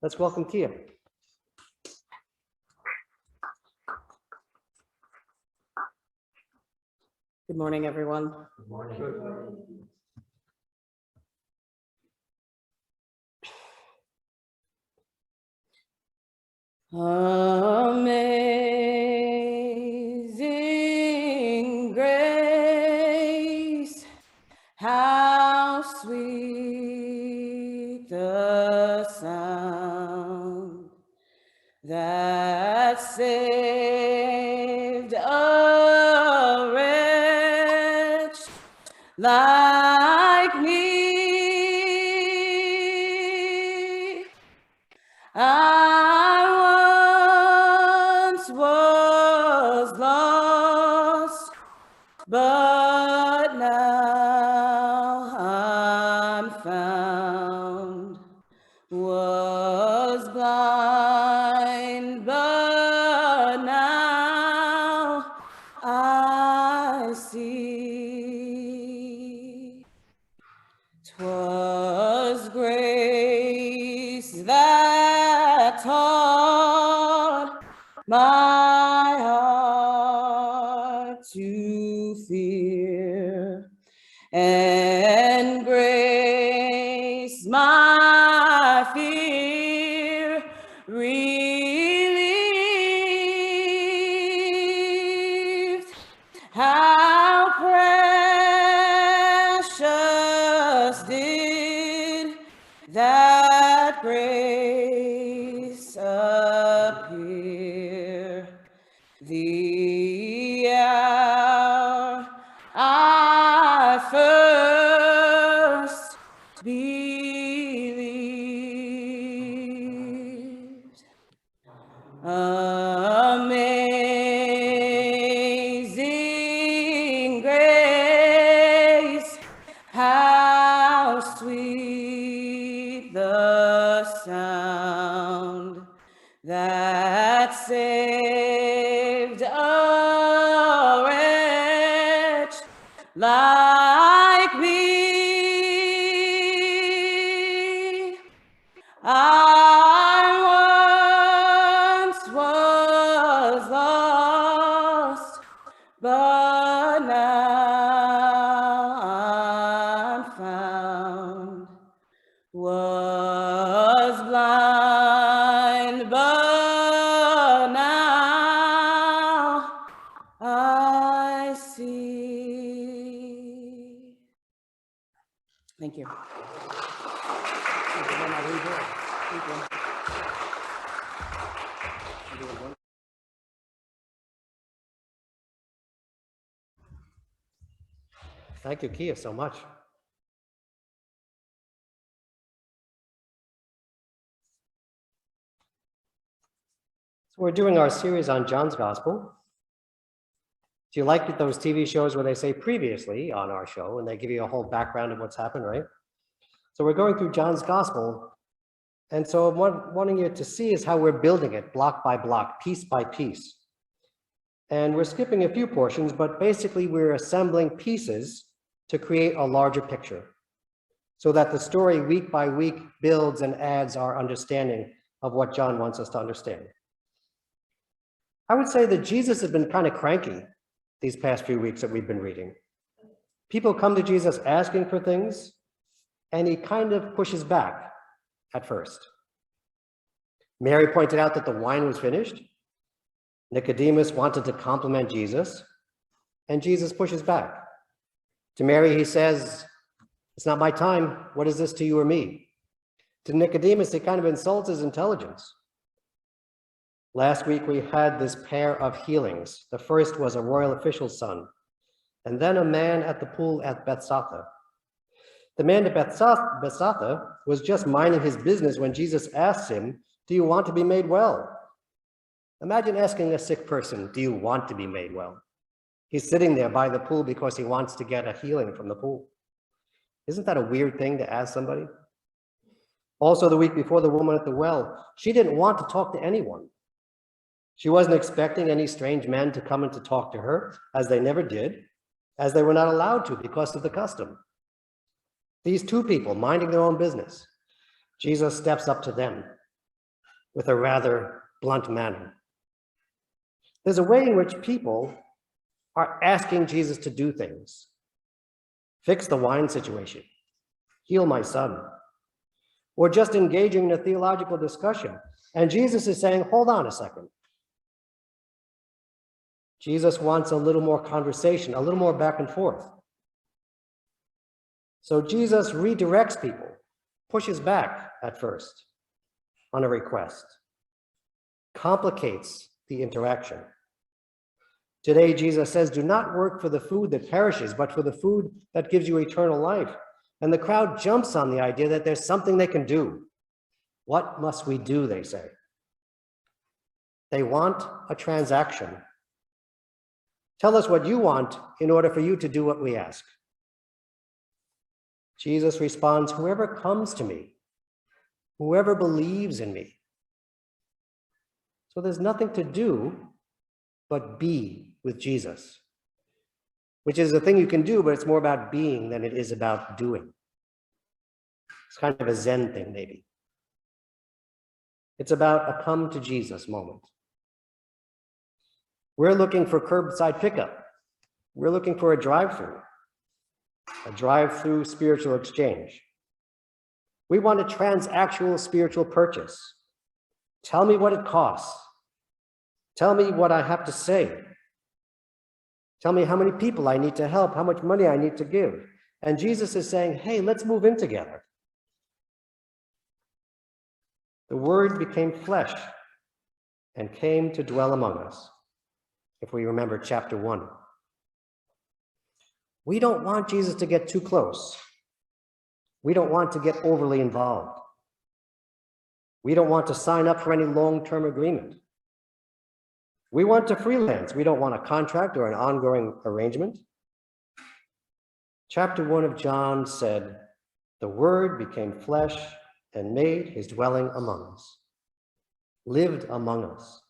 Let's welcome Kia. Good morning, everyone. Good morning. Amazing grace, how sweet the sound that saved a wretch like me. I once was lost, but now I'm found. Was blind, but now I see. 'Twas grace that taught my heart to fear, and grace my fear relieved. How precious did that grace appear, the hour I first believed. Amazing grace, how sweet the sound that saved a wretch like me. I once was lost, but now I'm found. Was blind, but now I see. Thank you. Thank you, Kia, so much. So we're doing our series on John's Gospel. Do you like those TV shows where they say previously on our show and they give you a whole background of what's happened, right? So we're going through John's Gospel. And so what I'm wanting you to see is how we're building it block by block, piece by piece. And we're skipping a few portions, but basically we're assembling pieces to create a larger picture so that the story week by week builds and adds our understanding of what John wants us to understand. I would say that Jesus has been kind of cranky these past few weeks that we've been reading. People come to Jesus asking for things, and he kind of pushes back at first. Mary pointed out that the wine was finished. Nicodemus wanted to compliment Jesus, and Jesus pushes back. To Mary, he says, "It's not my time. What is this to you or me?" To Nicodemus, he kind of insults his intelligence. Last week, we had this pair of healings. The first was a royal official's son, and then a man at the pool at Bethsaida. The man at Bethsaida was just minding his business when Jesus asked him, "Do you want to be made well?" Imagine asking a sick person, "Do you want to be made well?" He's sitting there by the pool because he wants to get a healing from the pool. Isn't that a weird thing to ask somebody? Also, the week before, the woman at the well, she didn't want to talk to anyone. She wasn't expecting any strange men to come and to talk to her, as they never did, as they were not allowed to because of the custom. These two people minding their own business, Jesus steps up to them. with a rather blunt manner. There's a way in which people are asking Jesus to do things. Fix the wine situation, heal my son, or just engaging in a theological discussion. And Jesus is saying, hold on a second. Jesus wants a little more conversation, a little more back and forth. So Jesus redirects people, pushes back at first on a request, complicates the interaction. Today, Jesus says, do not work for the food that perishes, but for the food that gives you eternal life. And the crowd jumps on the idea that there's something they can do. What must we do, they say. They want a transaction. Tell us what you want in order for you to do what we ask. Jesus responds, whoever comes to me, whoever believes in me. So there's nothing to do but be with Jesus, which is a thing you can do, but it's more about being than it is about doing. It's kind of a Zen thing, maybe. It's about a come to Jesus moment. We're looking for curbside pickup. We're looking for a drive-through spiritual exchange. We want a transactional spiritual purchase. Tell me what it costs. Tell me what I have to say. Tell me how many people I need to help, how much money I need to give. And Jesus is saying, hey, let's move in together. The Word became flesh and came to dwell among us, if we remember chapter 1. We don't want Jesus to get too close. We don't want to get overly involved. We don't want to sign up for any long-term agreement. We want to freelance. We don't want a contract or an ongoing arrangement. Chapter 1 of John said, the Word became flesh and made his dwelling among us, lived among us.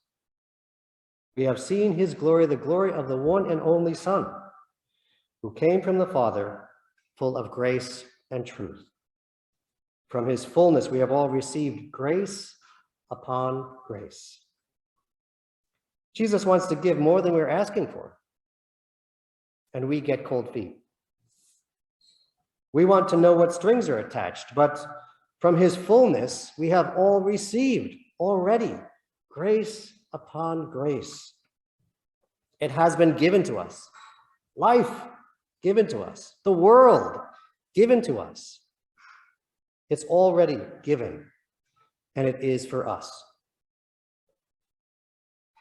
We have seen his glory, the glory of the one and only Son, who came from the Father, full of grace and truth. From his fullness we have all received grace upon grace. Jesus wants to give more than we're asking for, and we get cold feet. We want to know what strings are attached, but from his fullness we have all received already grace upon grace. It has been given to us. Life given to us. The world given to us. It's already given, and it is for us.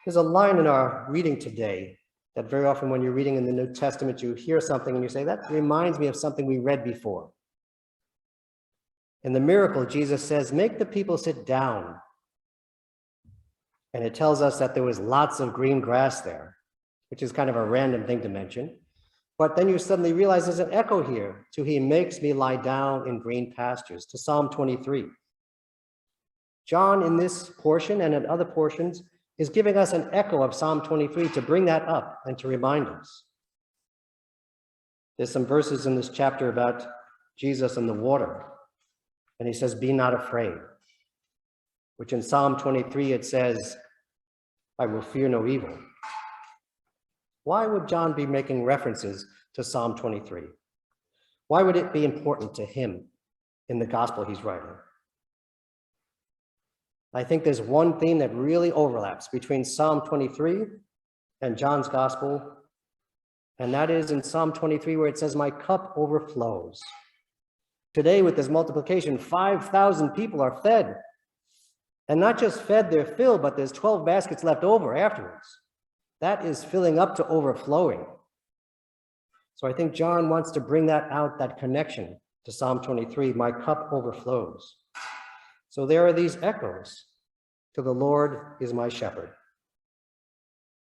There's a line in our reading today that very often when you're reading in the New Testament, you hear something and you say, that reminds me of something we read before. In the miracle, Jesus says, make the people sit down. And it tells us that there was lots of green grass there, which is kind of a random thing to mention. But then you suddenly realize there's an echo here to he makes me lie down in green pastures, to Psalm 23. John, in this portion and in other portions, is giving us an echo of Psalm 23 to bring that up and to remind us. There's some verses in this chapter about Jesus and the water. And he says, be not afraid, which in Psalm 23, it says, I will fear no evil. Why would John be making references to Psalm 23? Why would it be important to him in the gospel he's writing? I think there's one theme that really overlaps between Psalm 23 and John's gospel, and that is in Psalm 23 where it says, my cup overflows. Today with this multiplication, 5,000 people are fed. And not just fed, they're filled, but there's 12 baskets left over afterwards. That is filling up to overflowing. So I think John wants to bring that out, that connection to Psalm 23, my cup overflows. So there are these echoes to the Lord is my shepherd.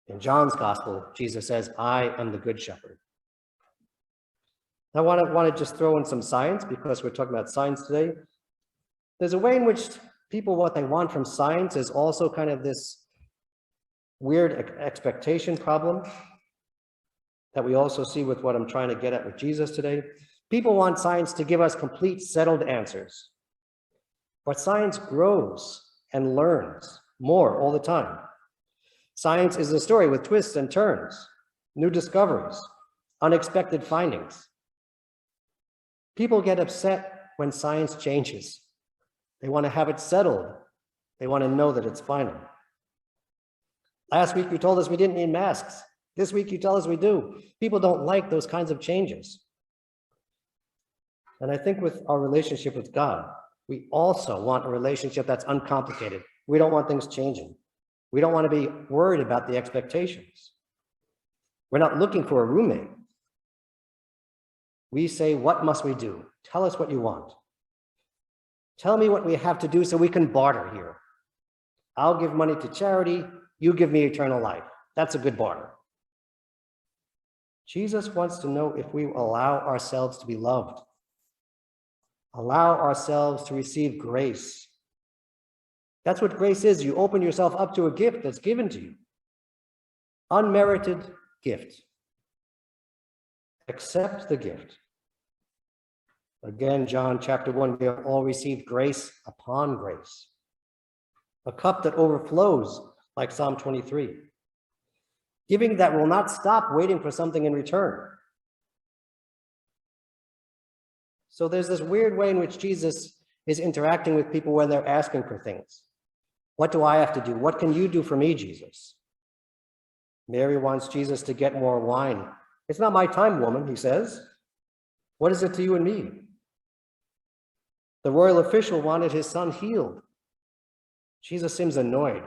In John's gospel, Jesus says, I am the good shepherd. I want to just throw in some science because we're talking about science today. There's a way in which people, what they want from science is also kind of this weird expectation problem that we also see with what I'm trying to get at with Jesus today. People want science to give us complete settled answers. But science grows and learns more all the time. Science is a story with twists and turns, new discoveries, unexpected findings. People get upset when science changes. They want to have it settled. They want to know that it's final. Last week, you told us we didn't need masks. This week, you tell us we do. People don't like those kinds of changes. And I think with our relationship with God, we also want a relationship that's uncomplicated. We don't want things changing. We don't want to be worried about the expectations. We're not looking for a roommate. We say, what must we do? Tell us what you want. Tell me what we have to do so we can barter here. I'll give money to charity. You give me eternal life. That's a good barter. Jesus wants to know if we allow ourselves to be loved, allow ourselves to receive grace. That's what grace is. You open yourself up to a gift that's given to you. Unmerited gift. Accept the gift. Again, John chapter 1, we have all received grace upon grace. A cup that overflows, like Psalm 23. Giving that will not stop waiting for something in return. So there's this weird way in which Jesus is interacting with people when they're asking for things. What do I have to do? What can you do for me, Jesus? Mary wants Jesus to get more wine. It's not my time, woman, he says. What is it to you and me? The royal official wanted his son healed. Jesus seems annoyed.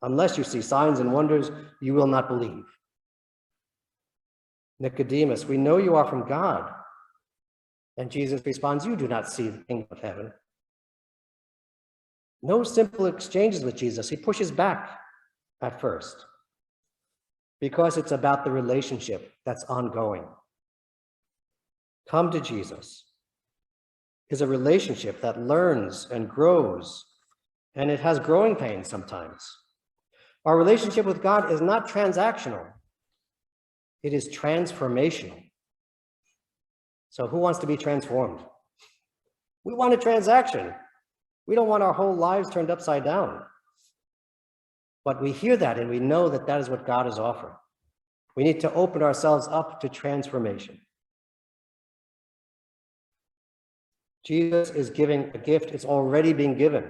Unless you see signs and wonders, you will not believe. Nicodemus, we know you are from God. And Jesus responds, you do not see the kingdom of heaven. No simple exchanges with Jesus. He pushes back at first because it's about the relationship that's ongoing. Come to Jesus is a relationship that learns and grows, and it has growing pains sometimes. Our relationship with God is not transactional. It is transformational. So who wants to be transformed? We want a transaction. We don't want our whole lives turned upside down. But we hear that and we know that that is what God is offering. We need to open ourselves up to transformation. Jesus is giving a gift. It's already being given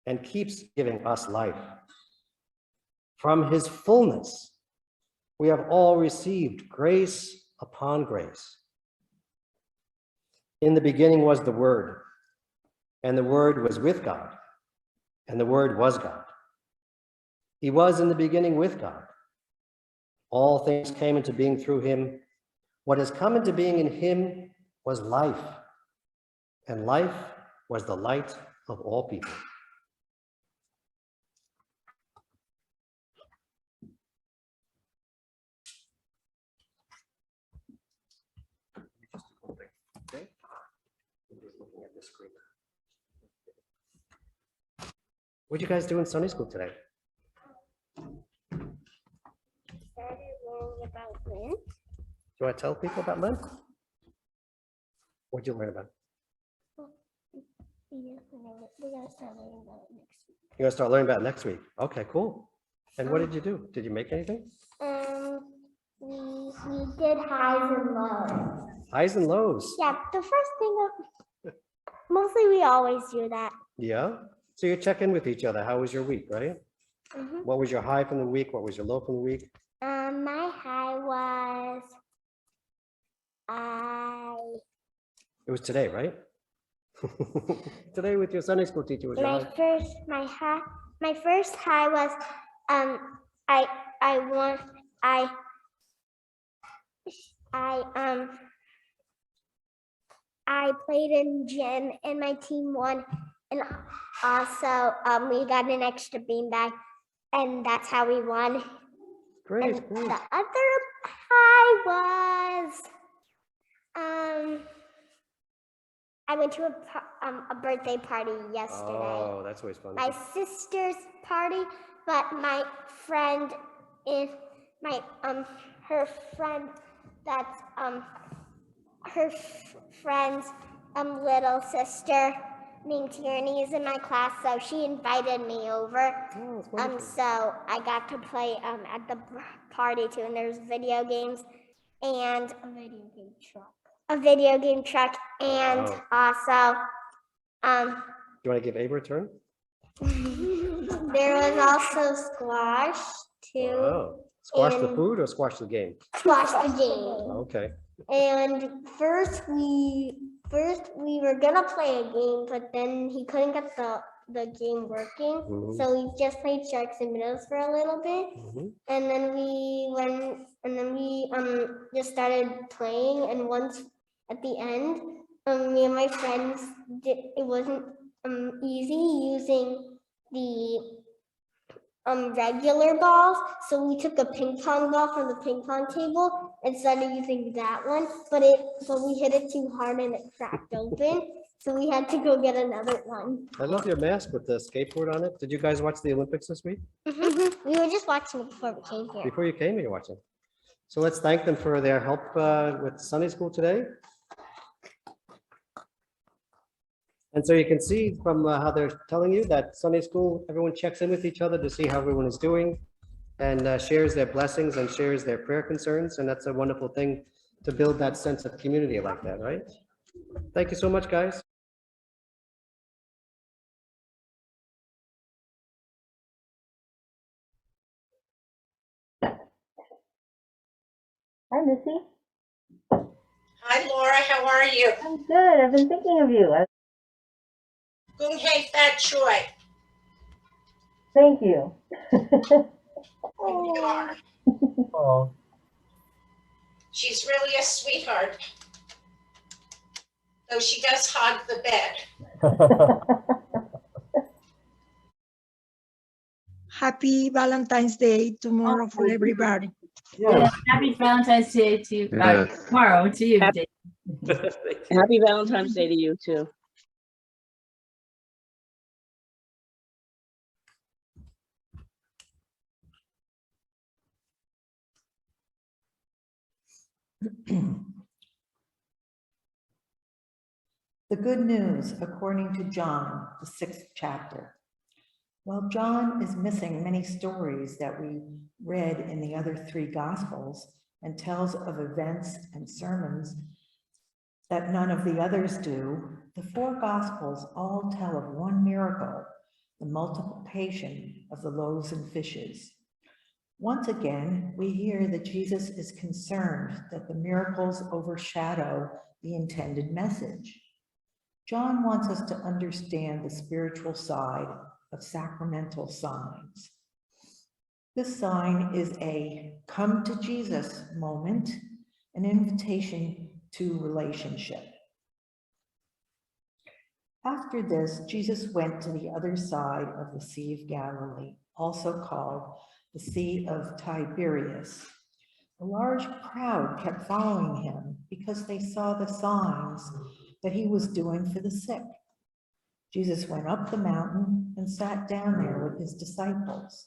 and keeps giving us life. From his fullness, we have all received grace upon grace. In the beginning was the Word, and the Word was with God, and the Word was God. He was in the beginning with God. All things came into being through him. What has come into being in him was life, and life was the light of all people. Okay. I'm just looking at this screen. What did you guys do in Sunday school today? Started learning about Lent. Do you want to tell people about Lent? What did you learn about? We're gonna start learning about it next week. You're going to start learning about it next week. Okay, cool. And what did you do? Did you make anything? We did highs and lows. Highs and lows. Yeah, the first thing, mostly we always do that. Yeah. So you check in with each other. How was your week, right? Mhm. What was your high from the week? What was your low from the week? My high was, It was today, right? Today with your Sunday school teacher was your high. my first high was, I played in gym and my team won, and also we got an extra beanbag, and that's how we won. Great, And great. the other high was, I went to a birthday party yesterday. Oh, that's always fun. My sister's party, but my friend is her friend that's her friend's little sister named Tierney is in my class, so she invited me over. Oh, that's wonderful. So I got to play at the party too, and there's video games and a video game truck. And Wow. also Do you want to give Abe a turn? there was also squash too. Wow. Squash the And- food or squash the game? Squash the game. Okay. And first we were gonna play a game, but then he couldn't get the game working. Mhm. So we just played Sharks and Minnows for a little bit. Mhm. And then we just started playing, and once at the end, me and my friends it wasn't easy using the regular balls, so we took a ping pong ball from the ping pong table and started using that one, but we hit it too hard and it cracked open, so we had to go get another one. I love your mask with the skateboard on it. Did you guys watch the Olympics this week? We were just watching it before we came here. Before you came, you were watching. So let's thank them for their help with Sunday school today. And so you can see from how they're telling you that Sunday school, everyone checks in with each other to see how everyone is doing and shares their blessings and shares their prayer concerns. And that's a wonderful thing to build that sense of community like that, right? Thank you so much, guys. Hi, Missy. Hi, Laura. How are you? I'm good. I've been thinking of you. Gung Hei Fat Choi. Thank you. You are. Oh. She's really a sweetheart. Though she does hog the bed. Happy Valentine's Day tomorrow for everybody. Yeah. Happy Valentine's Day to tomorrow to you, Dave. Happy Valentine's Day to you too. The good news according to John, the 6th chapter. While John is missing many stories that we read in the other 3 Gospels and tells of events and sermons that none of the others do, the 4 Gospels all tell of one miracle, the multiplication of the loaves and fishes. Once again, we hear that Jesus is concerned that the miracles overshadow the intended message. John wants us to understand the spiritual side of sacramental signs. This sign is a come to Jesus moment, an invitation to relationship. After this, Jesus went to the other side of the Sea of Galilee, also called the Sea of Tiberias. A large crowd kept following him because they saw the signs that he was doing for the sick. Jesus went up the mountain and sat down there with his disciples.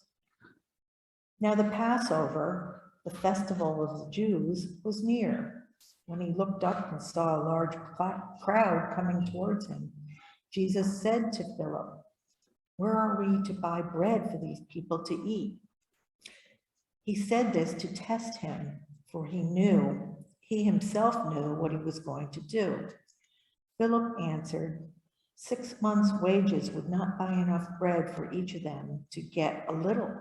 Now the Passover, the festival of the Jews, was near. When he looked up and saw a large crowd coming towards him, Jesus said to Philip, "Where are we to buy bread for these people to eat?" He said this to test him, for he himself knew what he was going to do. Philip answered, 6 months' wages would not buy enough bread for each of them to get a little.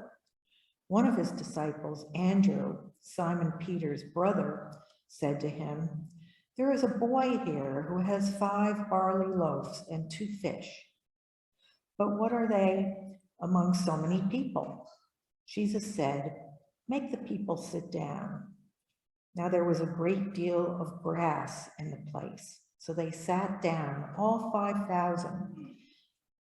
One of his disciples, Andrew, Simon Peter's brother, said to him, "There is a boy here who has 5 barley loaves and 2 fish. But what are they among so many people?" Jesus said, "Make the people sit down." Now there was a great deal of grass in the place, so they sat down, all 5,000.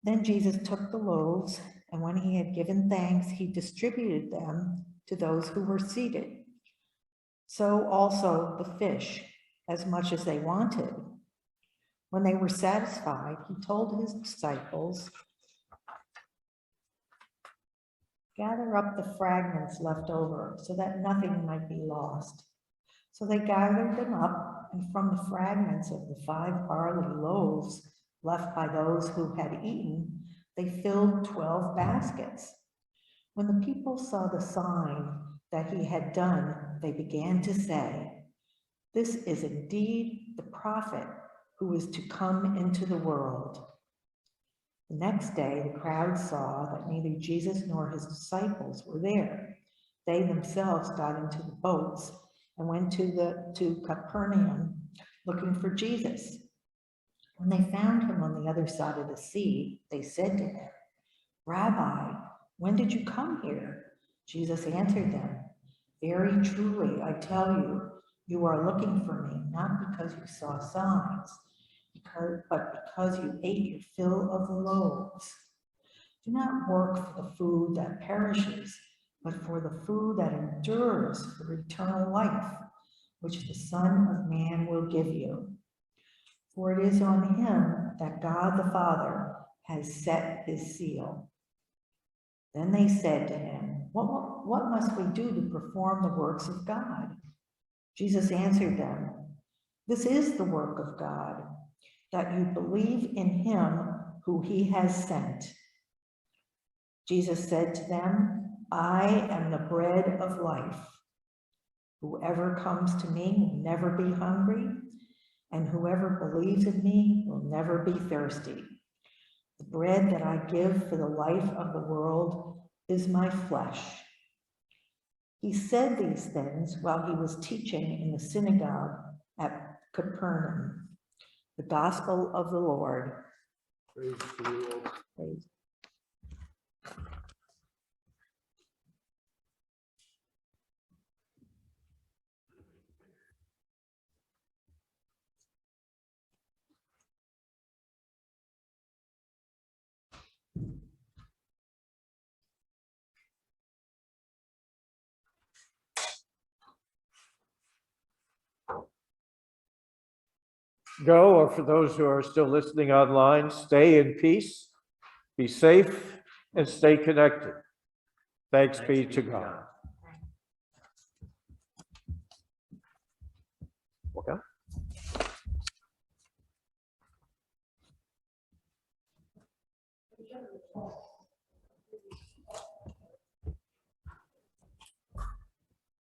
Then Jesus took the loaves, and when he had given thanks, he distributed them to those who were seated. So also the fish, as much as they wanted. When they were satisfied, he told his disciples, "Gather up the fragments left over so that nothing might be lost." So they gathered them up, and from the fragments of the 5 barley loaves left by those who had eaten, they filled 12 baskets. When the people saw the sign that he had done, they began to say, "This is indeed the prophet who is to come into the world." The next day, the crowd saw that neither Jesus nor his disciples were there. They themselves got into the boats and went to Capernaum looking for Jesus. When they found him on the other side of the sea, they said to him, "Rabbi, when did you come here?" Jesus answered them, "Very truly, I tell you, you are looking for me, not because you saw signs, but because you ate your fill of the loaves. Do not work for the food that perishes, but for the food that endures for eternal life, which the Son of Man will give you. For it is on him that God the Father has set his seal." Then they said to him, What must we do to perform the works of God?" Jesus answered them, "This is the work of God, that you believe in him who he has sent." Jesus said to them, "I am the bread of life. Whoever comes to me will never be hungry, and whoever believes in me will never be thirsty. The bread that I give for the life of the world is my flesh." He said these things while he was teaching in the synagogue at Capernaum. The gospel of the Lord. Praise to you, Lord. Praise. Go, or for those who are still listening online, stay in peace, be safe, and stay connected. Thanks be to God. Okay.